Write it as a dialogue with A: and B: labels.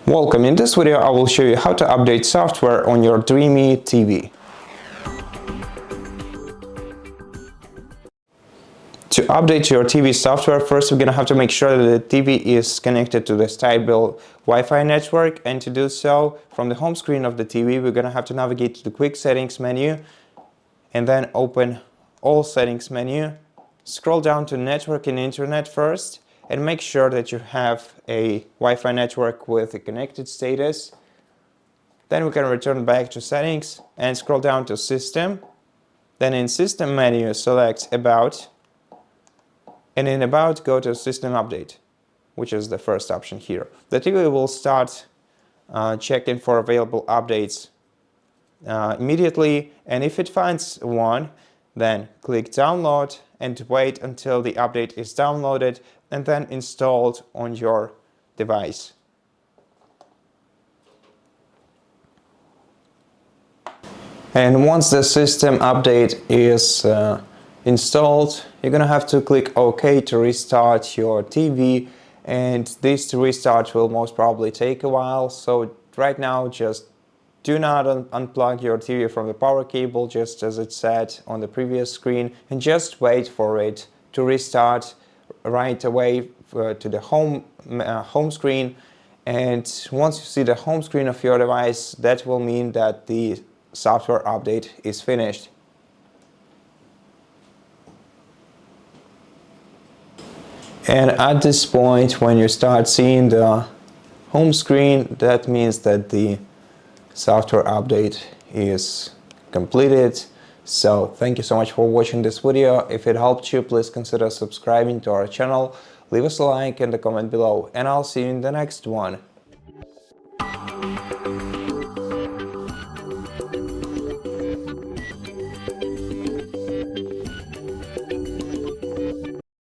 A: Welcome. In this video I will show you how to update software on your DREAME TV. To update your TV software, first we're going to have to make sure that the TV is connected to the stable Wi-Fi network, and to do so, from the home screen of the TV we're going to have to navigate to the quick settings menu and then open all settings menu. Scroll down to network and internet first and make sure that you have a Wi-Fi network with a connected status. Then we can return back to settings and scroll down to system. Then in system menu select about, and in about go to system update, which is the first option here. The TV will start checking for available updates immediately, and if it finds one, then click download and wait until the update is downloaded and then installed on your device. And once the system update is installed, you're gonna have to click OK to restart your TV, and this restart will most probably take a while. So right now just do not unplug your TV from the power cable, just as it said on the previous screen, and just wait for it to restart right away to the home screen. And once you see the home screen of your device, that will mean that the software update is finished. And at this point, when you start seeing the home screen, that means that the software update is completed. So thank you so much for watching this video. If it helped you, please consider subscribing to our channel, leave us a like and a comment below, and I'll see you in the next one.